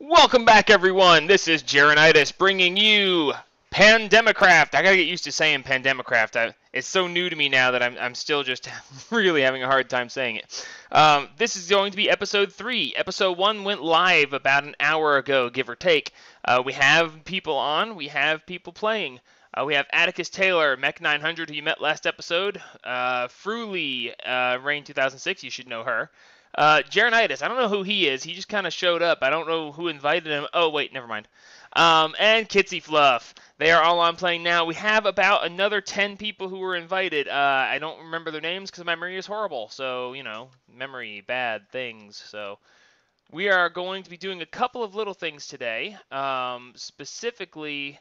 Welcome back, everyone. This is Jarenitis bringing you Pandemicraft. I gotta get used to saying Pandemicraft. It's so new to me now that I'm still just really having a hard time saying it. This is going to be episode 3. Episode 1 went live about an hour ago, give or take. We have people on. We have people playing. We have Atticus Taylor, Mech 900, who you met last episode. Fruly, Rain 2006, you should know her. Jarenitis, I don't know who he is. He just kind of showed up. I don't know who invited him. Oh, wait, never mind. And Kitsy Fluff. They are all on playing now. We have about another 10 people who were invited. I don't remember their names because my memory is horrible. So, you know, memory, bad things. So, we are going to be doing a couple of little things today. Specifically,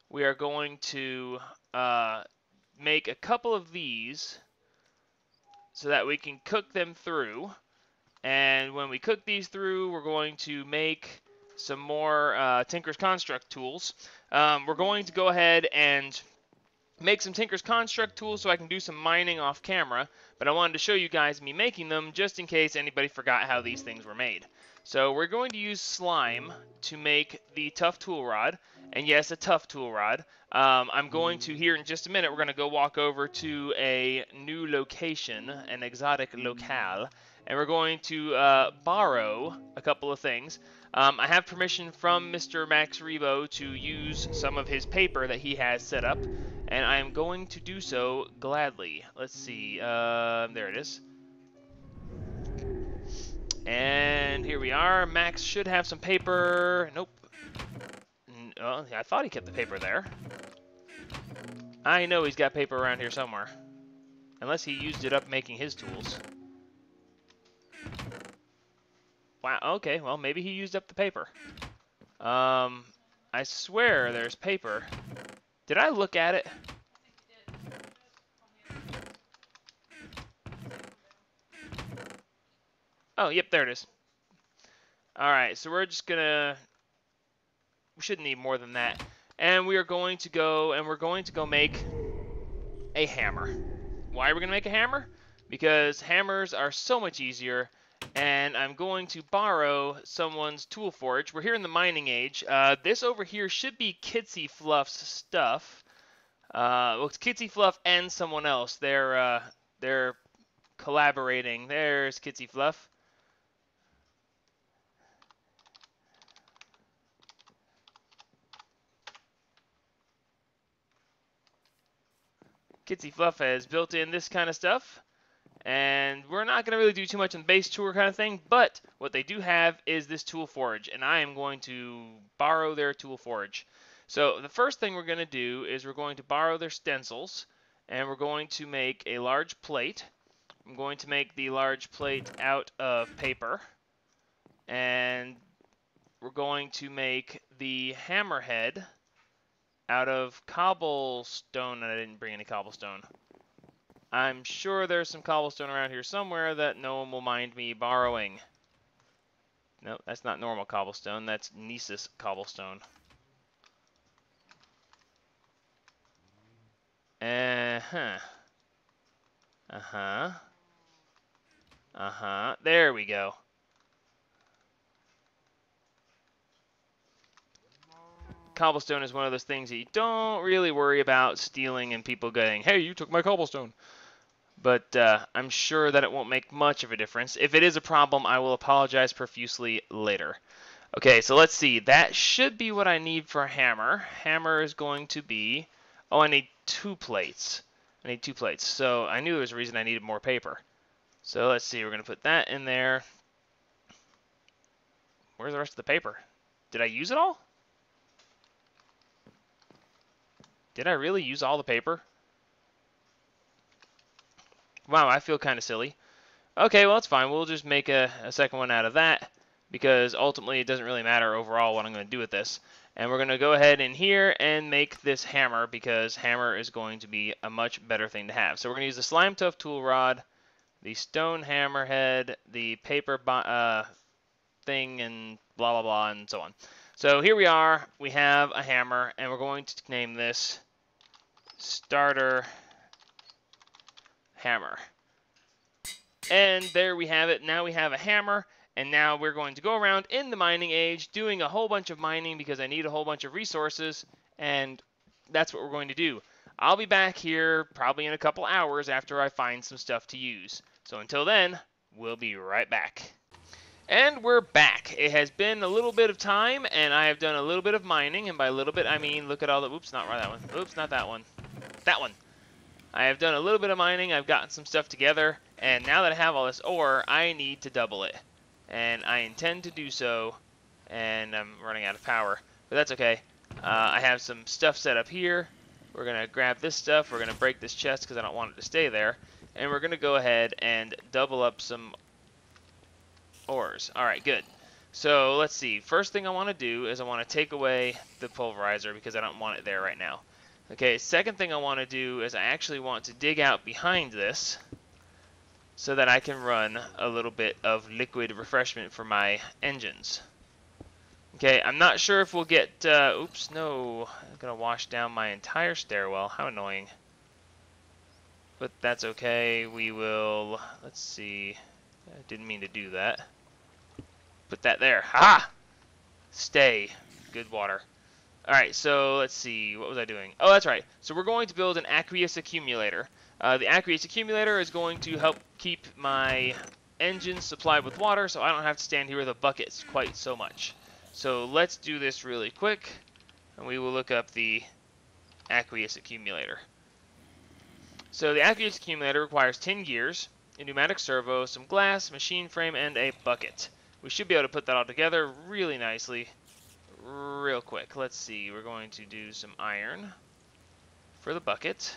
we are going to make a couple of these so that we can cook them through. And when we cook these through, we're going to make some more Tinker's Construct tools. We're going to go ahead and make some Tinker's Construct tools so I can do some mining off camera. But I wanted to show you guys me making them just in case anybody forgot how these things were made. So we're going to use slime to make the tough tool rod. And yes, a tough tool rod. I'm going to, here in just a minute, we're going to go walk over to a new location, an exotic locale. And we're going to borrow a couple of things. I have permission from Mr. Max Rebo to use some of his paper that he has set up, and I am going to do so gladly. Let's see, there it is. And here we are. Max should have some paper. Nope. Oh, I thought he kept the paper there. I know he's got paper around here somewhere. Unless he used it up making his tools. Wow, okay, well, maybe he used up the paper. I swear there's paper. Did I look at it? Oh, yep, there it is. Alright, so we're just gonna... We shouldn't need more than that. And we are going to go, make a hammer. Why are we gonna make a hammer? Because hammers are so much easier. And I'm going to borrow someone's tool forge. We're here in the mining age. This over here should be Kitsy Fluff's stuff. Well, it's Kitsy Fluff and someone else. They're collaborating. There's Kitsy Fluff. Kitsy Fluff has built in this kind of stuff. And we're not going to really do too much on the base tour kind of thing, but what they do have is this tool forge, and I am going to borrow their tool forge. So the first thing we're going to do is we're going to borrow their stencils, and we're going to make a large plate. I'm going to make the large plate out of paper, and we're going to make the hammerhead out of cobblestone, and I didn't bring any cobblestone. I'm sure there's some cobblestone around here somewhere that no one will mind me borrowing. No, that's not normal cobblestone. That's Nesis cobblestone. Uh-huh. Uh-huh. Uh-huh. There we go. Cobblestone is one of those things that you don't really worry about stealing and people going, hey, you took my cobblestone. But I'm sure that it won't make much of a difference. If it is a problem, I will apologize profusely later. Okay, so let's see. That should be what I need for a hammer. Hammer is going to be... Oh, I need 2 plates. I need 2 plates. So I knew there was a reason I needed more paper. So let's see. We're going to put that in there. Where's the rest of the paper? Did I use it all? Did I really use all the paper? Wow, I feel kind of silly. Okay, well, that's fine. We'll just make a second one out of that, because ultimately it doesn't really matter overall what I'm going to do with this. And we're going to go ahead in here and make this hammer, because hammer is going to be a much better thing to have. So we're going to use the Slime Tough Tool Rod, the Stone Hammerhead, the paper thing, and blah, blah, blah, and so on. So here we are. We have a hammer, and we're going to name this Starter Hammer. And there we have it. Now we have a hammer, And now we're going to go around in the mining age doing a whole bunch of mining because I need a whole bunch of resources, and that's what we're going to do. I'll be back here probably in a couple hours after I find some stuff to use. So until then, we'll be right back. And we're back. It has been a little bit of time, and I have done a little bit of mining, and by a little bit, I mean look at all the... Oops, not that one. Oops, not that one. That one. I have done a little bit of mining, I've gotten some stuff together, and now that I have all this ore, I need to double it. And I intend to do so, and I'm running out of power, but that's okay. I have some stuff set up here. We're going to grab this stuff, we're going to break this chest because I don't want it to stay there, and we're going to go ahead and double up some ores. Alright, good. So let's see, first thing I want to do is I want to take away the pulverizer because I don't want it there right now. Okay, second thing I want to do is I actually want to dig out behind this so that I can run a little bit of liquid refreshment for my engines. Okay, I'm not sure if we'll get, oops, no, I'm going to wash down my entire stairwell. How annoying. But that's okay, we will, let's see, I didn't mean to do that. Put that there, ha! Stay, good water. Alright, so let's see, what was I doing? Oh, that's right. So we're going to build an aqueous accumulator. The aqueous accumulator is going to help keep my engines supplied with water so I don't have to stand here with a bucket quite so much. So let's do this really quick, and we will look up the aqueous accumulator. So the aqueous accumulator requires 10 gears, a pneumatic servo, some glass, machine frame, and a bucket. We should be able to put that all together really nicely. Real quick, let's see, we're going to do some iron for the bucket,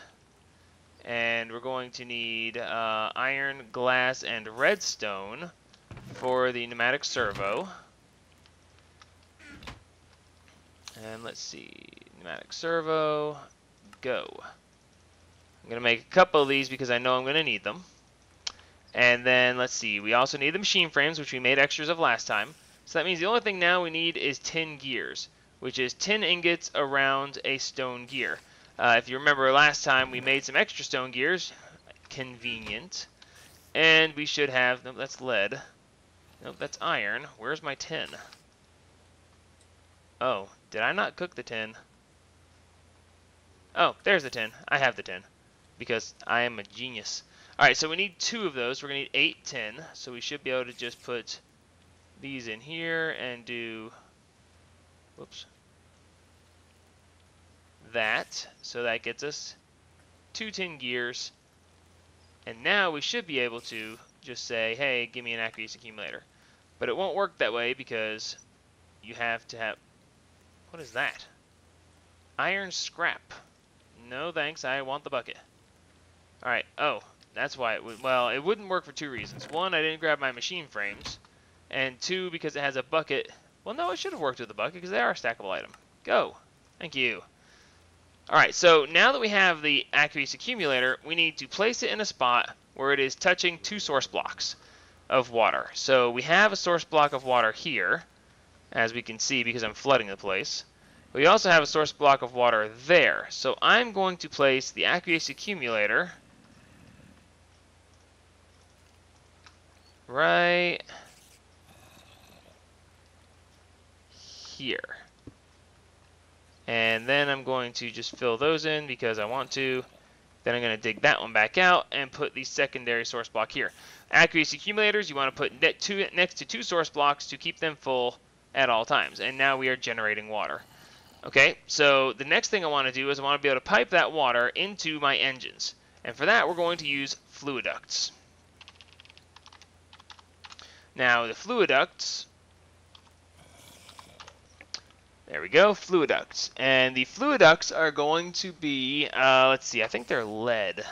and we're going to need iron, glass, and redstone for the pneumatic servo. And let's see, pneumatic servo, go. I'm going to make a couple of these because I know I'm going to need them. And then let's see, we also need the machine frames, which we made extras of last time. So that means the only thing now we need is 10 gears, which is 10 ingots around a stone gear. If you remember last time, we made some extra stone gears. Convenient. And we should have... Nope, that's lead. Nope, that's iron. Where's my tin? Oh, did I not cook the tin? Oh, there's the tin. I have the tin. Because I am a genius. Alright, so we need 2 of those. We're going to need 8 tin. So we should be able to just put... these in here and do, whoops, that. So that gets us 2 tin gears. And now we should be able to just say, hey, give me an aqueous accumulator. But it won't work that way because you have to have, what is that? Iron scrap. No thanks, I want the bucket. Alright, oh, that's why it would, well, it wouldn't work for 2 reasons. 1, I didn't grab my machine frames. And 2, because it has a bucket. Well, no, it should have worked with the bucket because they are a stackable item. Go. Thank you. Alright, so now that we have the aqueous accumulator, we need to place it in a spot where it is touching 2 source blocks of water. So we have a source block of water here, as we can see because I'm flooding the place. We also have a source block of water there. So I'm going to place the aqueous accumulator right here. And then I'm going to just fill those in because I want to. Then I'm going to dig that one back out and put the secondary source block here. Aqueous accumulators, you want to put next to 2 source blocks to keep them full at all times. And now we are generating water. Okay, so the next thing I want to do is I want to be able to pipe that water into my engines. And for that, we're going to use fluid ducts. Now, the fluid ducts... There we go, fluid ducts. And the fluid ducts are going to be, let's see, I think they're lead.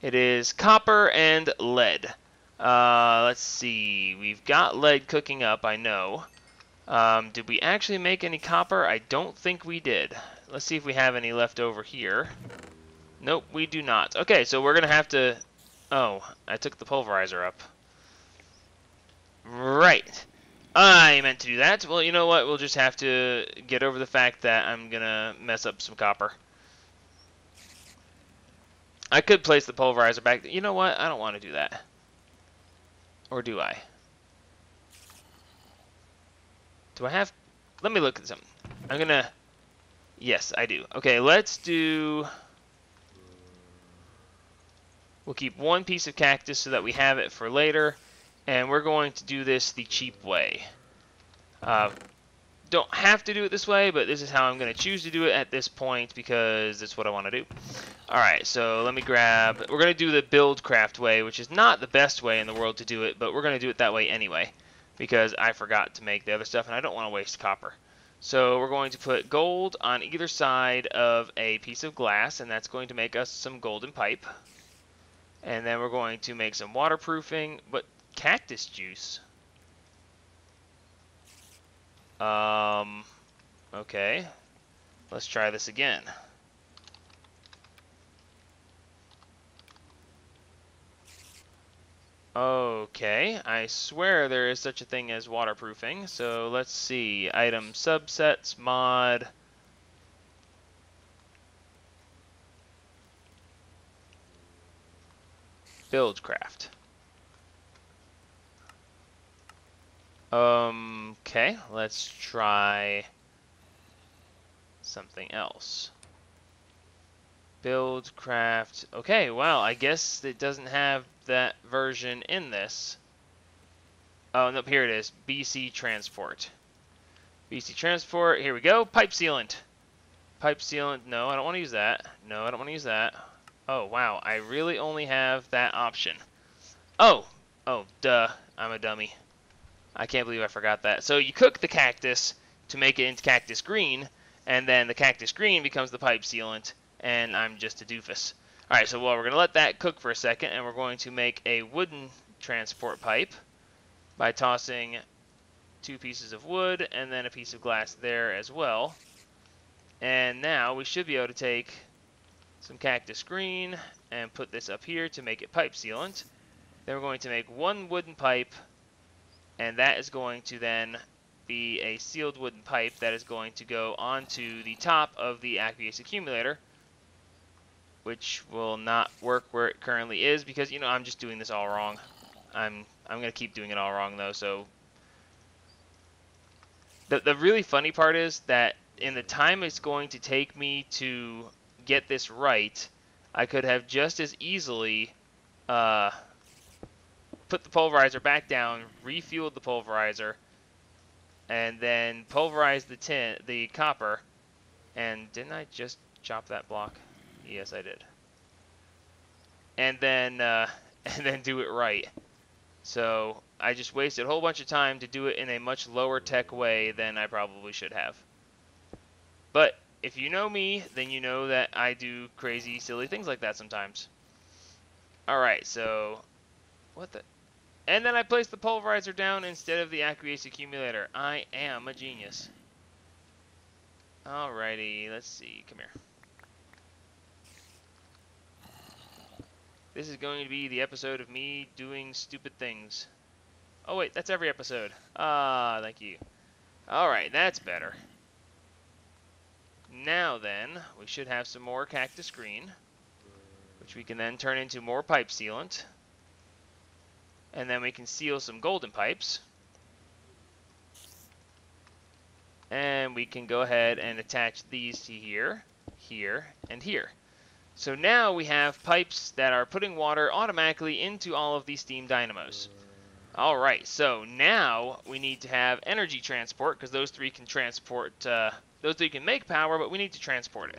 It is copper and lead. Let's see, we've got lead cooking up, I know. Did we actually make any copper? I don't think we did. Let's see if we have any left over here. Nope, we do not. Okay, so we're going to have to... Oh, I took the pulverizer up. Right. I meant to do that. Well, you know what? We'll just have to get over the fact that I'm going to mess up some copper. I could place the pulverizer back. You know what? I don't want to do that. Or do I? Do I have... Let me look at something. I'm gonna... Yes, I do. Okay, let's do... We'll keep one piece of cactus so that we have it for later. And we're going to do this the cheap way. Don't have to do it this way, but this is how I'm going to choose to do it at this point because it's what I want to do. Alright, so let me grab... We're going to do the build craft way, which is not the best way in the world to do it, but we're going to do it that way anyway because I forgot to make the other stuff and I don't want to waste copper. So we're going to put gold on either side of a piece of glass, and that's going to make us some golden pipe. And then we're going to make some waterproofing, but cactus juice. Okay. Let's try this again. Okay, I swear there is such a thing as waterproofing. So let's see. Item subsets, mod. Buildcraft. Okay, let's try something else. Buildcraft. Okay, well, I guess it doesn't have that version in this. Oh, no, here it is. BC Transport. BC Transport, here we go. Pipe sealant. Pipe sealant, no, I don't want to use that. No, I don't want to use that. Oh, wow, I really only have that option. Oh, duh, I'm a dummy. I can't believe I forgot that. So you cook the cactus to make it into cactus green, and then the cactus green becomes the pipe sealant, and I'm just a doofus. Alright, so well, we're going to let that cook for a second, and we're going to make a wooden transport pipe by tossing 2 pieces of wood and then a piece of glass there as well. And now we should be able to take some cactus green and put this up here to make it pipe sealant. Then we're going to make 1 wooden pipe, and that is going to then be a sealed wooden pipe that is going to go onto the top of the aqueous accumulator, which will not work where it currently is because, you know, I'm just doing this all wrong. I'm going to keep doing it all wrong, though. So the really funny part is that in the time it's going to take me to get this right, I could have just as easily put the pulverizer back down, refueled the pulverizer, and then pulverized the copper. And didn't I just chop that block? Yes, I did. And then do it right. So I just wasted a whole bunch of time to do it in a much lower tech way than I probably should have. But if you know me, then you know that I do crazy, silly things like that sometimes. Alright, so... What the... And then I placed the pulverizer down instead of the aqueous accumulator. I am a genius. Alrighty, let's see. Come here. This is going to be the episode of me doing stupid things. Oh wait, that's every episode. Ah, thank you. Alright, that's better. Now then, we should have some more cactus green, which we can then turn into more pipe sealant. And then we can seal some golden pipes. And we can go ahead and attach these to here, here, and here. So now we have pipes that are putting water automatically into all of these steam dynamos. Alright, so now we need to have energy transport, because those 3 can transport, those 3 can make power, but we need to transport it.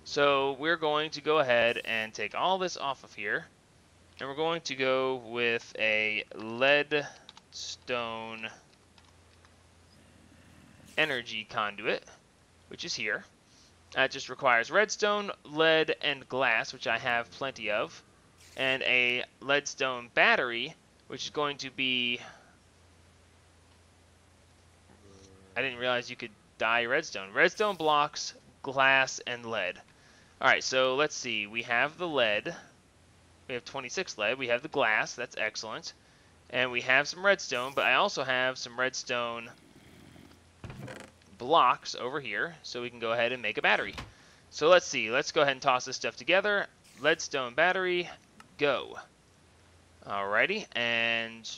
So we're going to go ahead and take all this off of here, and we're going to go with a leadstone energy conduit, which is here. That just requires redstone, lead, and glass, which I have plenty of, and a leadstone battery, which is going to be... I didn't realize you could dye redstone. Redstone blocks, glass, and lead. Alright, so let's see. We have the lead. We have 26 lead. We have the glass. That's excellent. And we have some redstone, but I also have some redstone blocks over here, so we can go ahead and make a battery. So let's see. Let's go ahead and toss this stuff together. Leadstone battery, go. Alrighty, and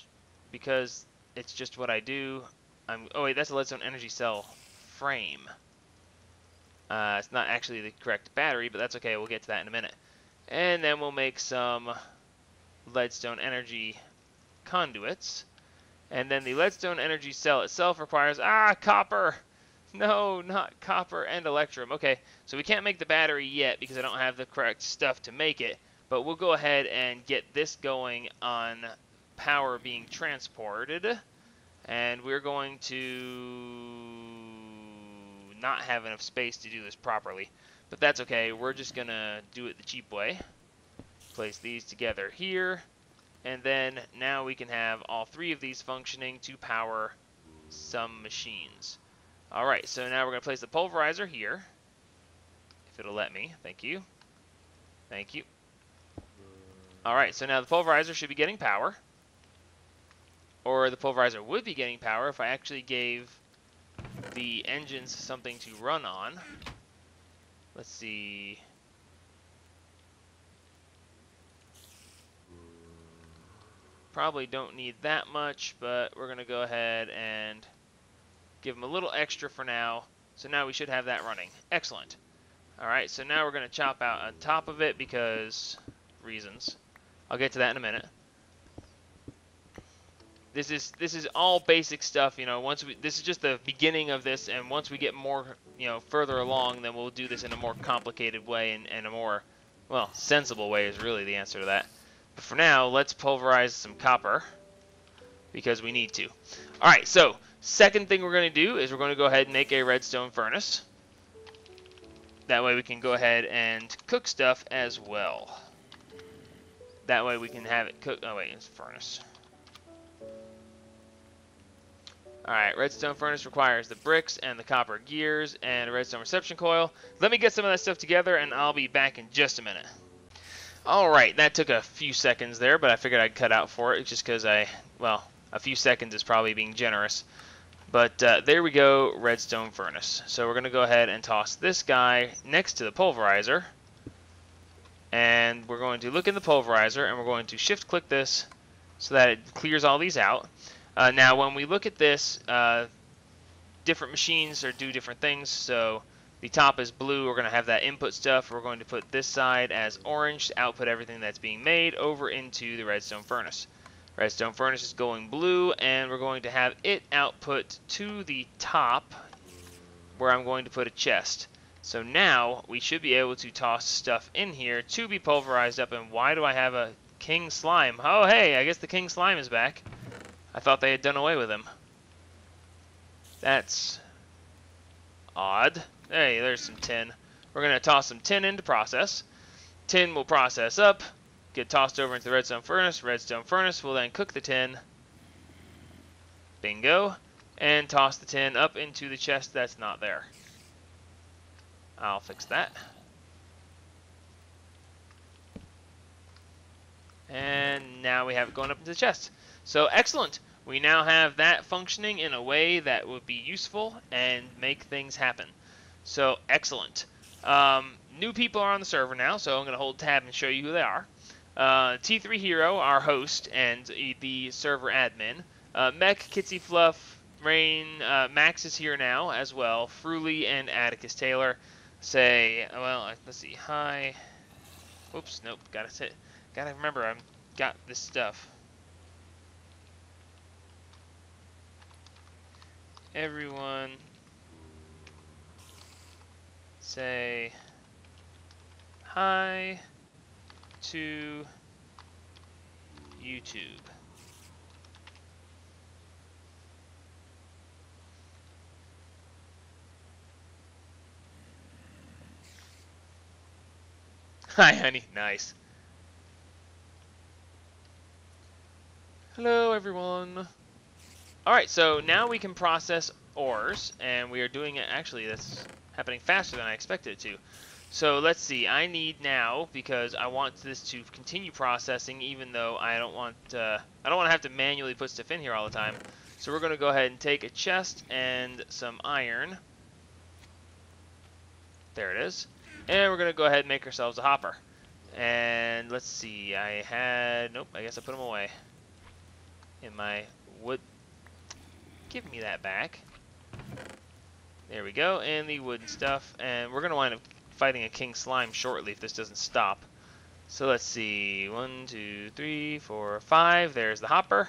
because it's just what I do, Oh wait, that's a leadstone energy cell frame. It's not actually the correct battery, but that's okay. We'll get to that in a minute. And then we'll make some leadstone energy conduits. And then the leadstone energy cell itself requires, copper! No, not copper and electrum. Okay, so we can't make the battery yet because I don't have the correct stuff to make it. But we'll go ahead and get this going on power being transported. And we're going to not have enough space to do this properly. But that's okay. We're just going to do it the cheap way. Place these together here. And then now we can have all three of these functioning to power some machines. Alright, so now we're going to place the pulverizer here. If it'll let me. Thank you. Thank you. Alright, so now the pulverizer should be getting power. Or the pulverizer would be getting power if I actually gave the engines something to run on. Let's see. Probably don't need that much, but we're going to go ahead and give them a little extra for now. So now we should have that running. Excellent. Alright, so now we're going to chop out on top of it because reasons. I'll get to that in a minute. This is all basic stuff, you know. This is just the beginning of this, and once we get more, you know, further along, then we'll do this in a more complicated way and a more, well, sensible way is really the answer to that. But for now, let's pulverize some copper because we need to. All right, so second thing we're going to do is we're going to go ahead and make a redstone furnace. That way we can go ahead and cook stuff as well. That way we can have it cook. Oh wait, it's furnace. Alright, redstone furnace requires the bricks and the copper gears and a redstone reception coil. Let me get some of that stuff together and I'll be back in just a minute. Alright, that took a few seconds there, but I figured I'd cut out for it just because well, a few seconds is probably being generous. But there we go, redstone furnace. So we're going to go ahead and toss this guy next to the pulverizer. And we're going to look in the pulverizer and we're going to shift click this so that it clears all these out. Now, when we look at this, different machines do different things. So the top is blue. We're going to have that input stuff. We're going to put this side as orange to output everything that's being made over into the redstone furnace. Redstone furnace is going blue, and we're going to have it output to the top where I'm going to put a chest. So now we should be able to toss stuff in here to be pulverized up. And why do I have a king slime? Oh, hey, I guess the king slime is back. I thought they had done away with him. That's odd. Hey, there's some tin. We're going to toss some tin into process. Tin will process up, get tossed over into the redstone furnace. Redstone furnace will then cook the tin. Bingo. And toss the tin up into the chest that's not there. I'll fix that. And now we have it going up into the chest. So excellent. We now have that functioning in a way that would be useful and make things happen. So excellent. New people are on the server now, so I'm going to hold tab and show you who they are. T3 Hero, our host, and the server admin. Mech, Kitsy Fluff, Rain, Max is here now as well. Fruly and Atticus Taylor say, well, let's see, hi. Whoops, nope, gotta remember I've got this stuff. Everyone say hi to YouTube. Hi, honey. Nice. Hello, everyone. Alright, so now we can process ores, and we are doing it, actually, that's happening faster than I expected it to. So let's see, I need now, because I want this to continue processing, even though I don't want to have to manually put stuff in here all the time. So we're going to go ahead and take a chest and some iron. There it is. And we're going to go ahead and make ourselves a hopper. And let's see, nope, I guess I put them away in my wood. Give me that back. There we go, and the wooden stuff. And we're going to wind up fighting a king slime shortly if this doesn't stop. So let's see. 1, 2, 3, 4, 5. There's the hopper.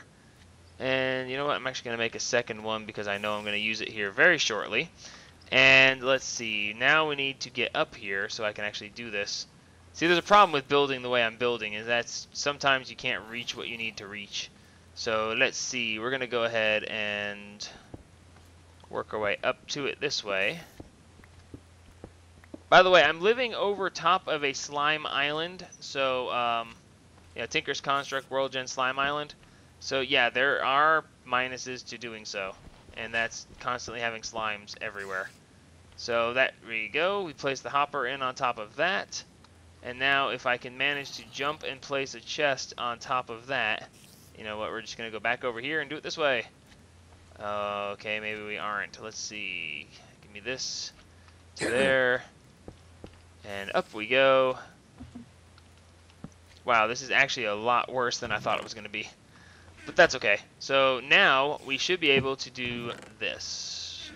And you know what? I'm actually going to make a second one because I know I'm going to use it here very shortly. And let's see. Now we need to get up here so I can actually do this. See, there's a problem with building the way I'm building, is that sometimes you can't reach what you need to reach. So let's see. We're going to go ahead and work our way up to it this way. By the way, I'm living over top of a slime island. So, yeah, Tinker's Construct World Gen Slime Island. So, yeah, there are minuses to doing so. And that's constantly having slimes everywhere. So, there we go. We place the hopper in on top of that. And now, if I can manage to jump and place a chest on top of that, you know what, we're just going to go back over here and do it this way. Okay, maybe we aren't. Let's see. Give me this to there. And up we go. Wow, this is actually a lot worse than I thought it was going to be. But that's okay. So now we should be able to do this.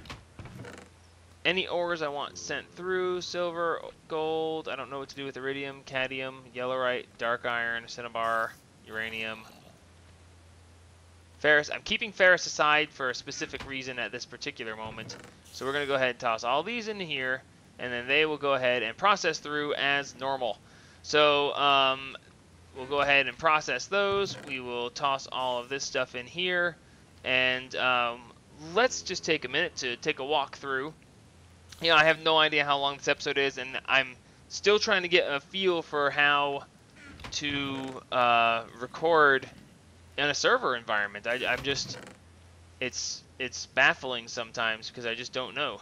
Any ores I want sent through. Silver, gold. I don't know what to do with iridium, cadmium, yellowite, dark iron, cinnabar, uranium. Ferrous. I'm keeping ferrous aside for a specific reason at this particular moment. So we're going to go ahead and toss all these into here. And then they will go ahead and process through as normal. So we'll go ahead and process those. We will toss all of this stuff in here. And let's just take a minute to take a walk through. You know, I have no idea how long this episode is, and I'm still trying to get a feel for how to record in a server environment. I'm just, it's baffling sometimes because I just don't know.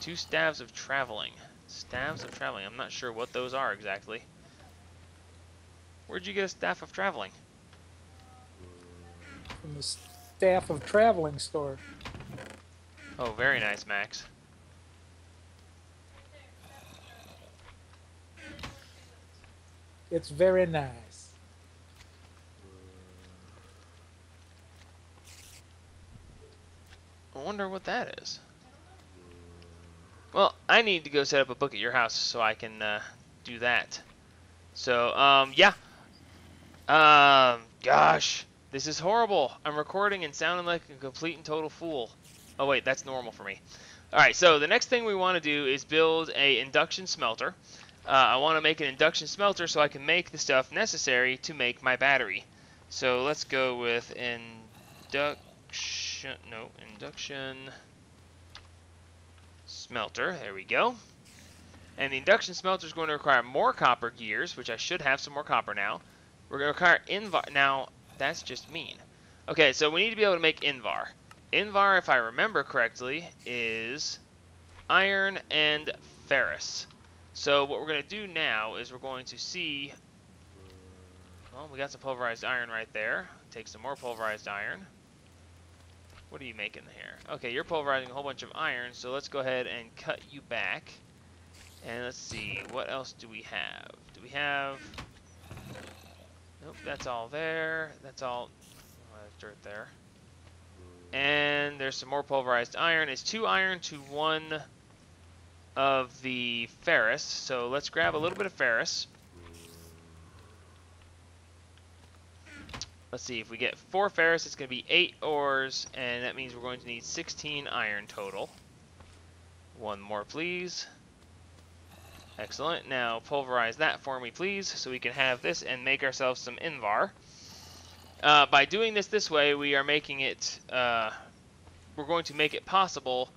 2 staves of traveling. Staves of traveling. I'm not sure what those are exactly. Where'd you get a staff of traveling? From the staff of traveling store. Oh, very nice, Max. It's very nice. I wonder what that is. Well, I need to go set up a book at your house so I can do that. So, yeah. Gosh, this is horrible. I'm recording and sounding like a complete and total fool. Oh, wait, that's normal for me. Alright, so the next thing we want to do is build a induction smelter. I want to make an induction smelter so I can make the stuff necessary to make my battery. So let's go with induction smelter. There we go. And the induction smelter is going to require more copper gears, which I should have some more copper now. We're going to require Invar. Now, that's just mean. Okay, so we need to be able to make Invar. Invar, if I remember correctly, is iron and ferrous. So what we're going to do now is we're going to see... Well, we got some pulverized iron right there. Take some more pulverized iron. What are you making here? Okay, you're pulverizing a whole bunch of iron, so let's go ahead and cut you back. And let's see, what else do we have? Do we have... Nope, that's all there. That's all... Oh, there's dirt there. And there's some more pulverized iron. It's 2 iron to 1 of the ferrous. So let's grab a little bit of ferrous. Let's see, if we get 4 ferrous, it's going to be 8 ores, and that means we're going to need 16 iron total. 1 more, please. Excellent. Now pulverize that for me, please, so we can have this and make ourselves some Invar. By doing this way, we are making it, we're going to make it possible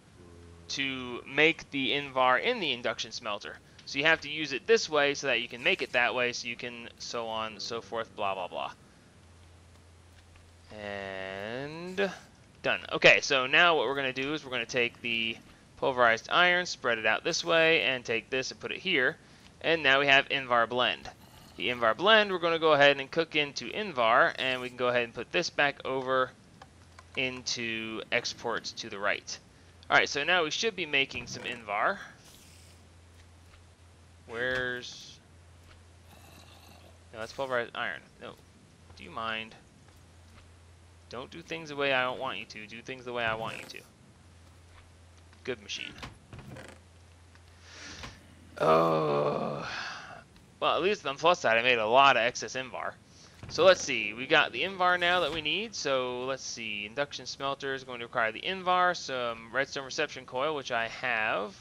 to make the Invar in the induction smelter. So you have to use it this way so that you can make it that way, so you can so on, so forth, blah, blah, blah. And done. Okay, so now what we're going to do is we're going to take the pulverized iron, spread it out this way, and take this and put it here. And now we have Invar blend. The Invar blend we're going to go ahead and cook into Invar, and we can go ahead and put this back over into export to the right. Alright, so now we should be making some Invar. Where's... No, that's pulverized iron. No. Do you mind? Don't do things the way I don't want you to. Do things the way I want you to. Good machine. Oh. Well, at least on the plus side, I made a lot of excess Invar. So let's see. We got the Invar now that we need. So let's see. Induction Smelter is going to require the Invar, some Redstone Reception Coil, which I have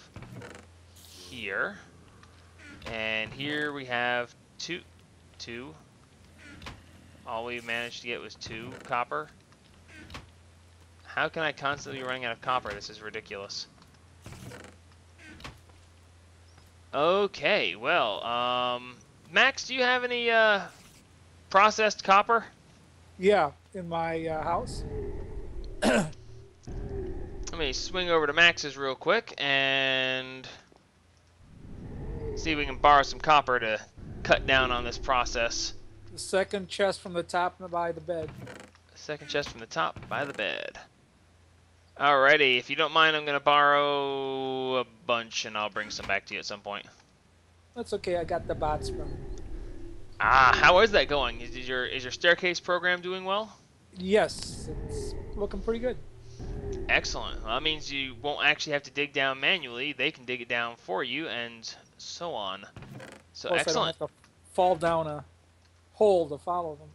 here. And here we have two. All we managed to get was 2 copper. How can I constantly be running out of copper? This is ridiculous. Okay, well, Max, do you have any processed copper? Yeah, in my house. Let me swing over to Max's real quick and see if we can borrow some copper to cut down on this process. The second chest from the top by the bed. Second chest from the top by the bed. Alrighty, if you don't mind, I'm going to borrow a bunch and I'll bring some back to you at some point. That's okay, I got the bots from. Ah, how is that going? Is your staircase program doing well? Yes, it's looking pretty good. Excellent. Well, that means you won't actually have to dig down manually. They can dig it down for you and so on. So Plus, excellent. I don't have to fall down a hole to follow them.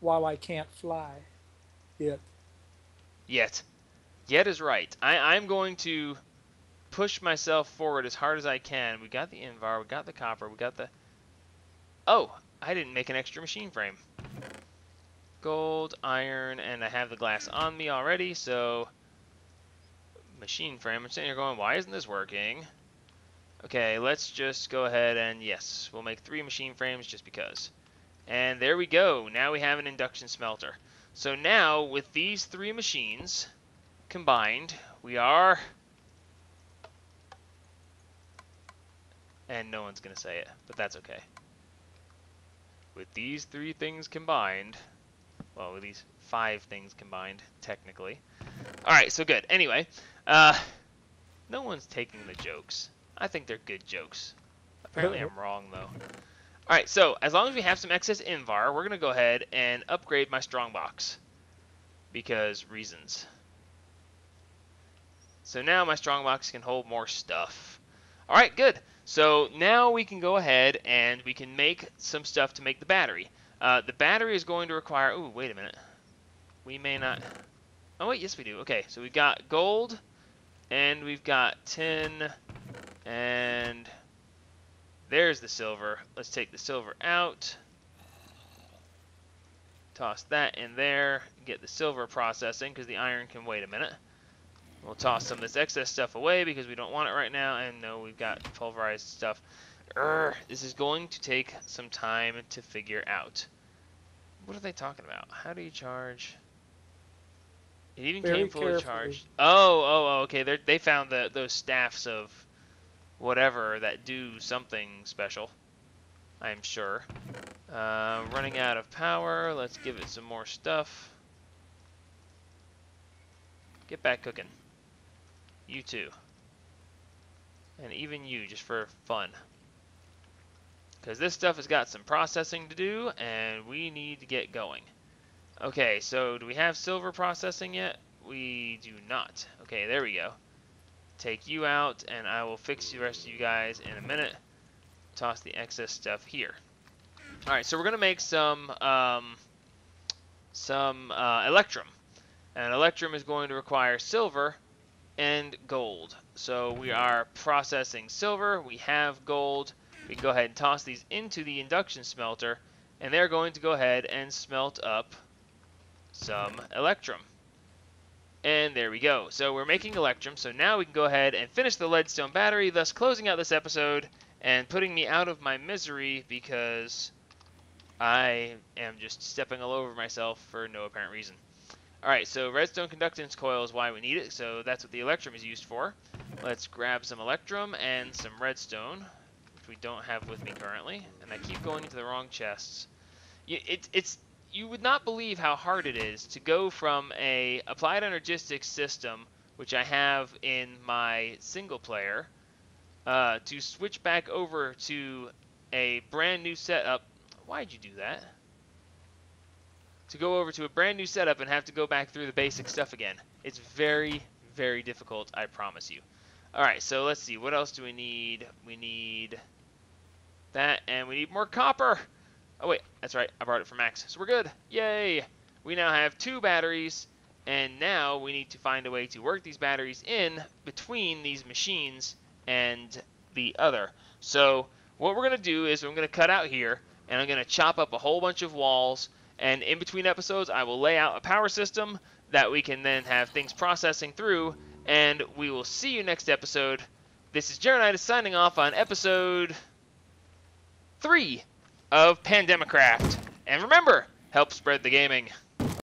While I can't fly. Yet. Yet is right. I'm going to push myself forward as hard as I can. We got the Invar, we got the copper, we got the... Oh, I didn't make an extra machine frame. Gold, iron, and I have the glass on me already, so... Machine frame. I'm sitting here going, why isn't this working? Okay, let's just go ahead and, yes, we'll make 3 machine frames just because. And there we go. Now we have an induction smelter. So now, with these 3 machines combined, we are... And no one's going to say it, but that's okay. With these 3 things combined... Well, with these 5 things combined, technically. Alright, so good. Anyway, no one's taking the jokes. I think they're good jokes. Apparently I'm wrong, though. Alright, so as long as we have some excess Invar, we're going to go ahead and upgrade my strongbox. Because reasons. So now my strongbox can hold more stuff. Alright, good. So now we can go ahead and we can make some stuff to make the battery. The battery is going to require... Ooh, wait a minute. We may not... Oh, wait, yes we do. Okay, so we've got gold, and we've got tin, and there's the silver. Let's take the silver out. Toss that in there. Get the silver processing, because the iron can wait a minute. We'll toss some of this excess stuff away, because we don't want it right now, and no, we've got pulverized stuff. This is going to take some time to figure out. What are they talking about? How do you charge? It even came fully charged. Oh, okay. They found those staffs of whatever that do something special. I'm sure. Running out of power. Let's give it some more stuff. Get back cooking. You too. And even you, just for fun. Because this stuff has got some processing to do, and we need to get going. Okay, so do we have silver processing yet? We do not. Okay, there we go. Take you out, and I will fix the rest of you guys in a minute. Toss the excess stuff here. Alright, so we're going to make some electrum. And electrum is going to require silver and gold. So we are processing silver. We have gold. We can go ahead and toss these into the induction smelter, and they're going to go ahead and smelt up some electrum. And there we go. So we're making electrum, so now we can go ahead and finish the leadstone battery, thus closing out this episode and putting me out of my misery because I am just stepping all over myself for no apparent reason. Alright, so redstone conductance coil is why we need it, so that's what the electrum is used for. Let's grab some electrum and some redstone, which we don't have with me currently, and I keep going into the wrong chests. You would not believe how hard it is to go from a applied energistics system, which I have in my single player, to switch back over to a brand new setup. Why'd you do that? to go over to a brand new setup and have to go back through the basic stuff again. It's very, very difficult, I promise you. Alright, so let's see. What else do we need? We need that, and we need more copper. Oh, wait. That's right. I borrowed it from Max. So we're good. Yay! We now have 2 batteries, and now we need to find a way to work these batteries in between these machines and the other. So what we're going to do is I'm going to cut out here, and I'm going to chop up a whole bunch of walls, and in between episodes I will lay out a power system that we can then have things processing through, and we will see you next episode. This is Jeronitis signing off on episode 3 of Pandemicraft. And remember, help spread the gaming.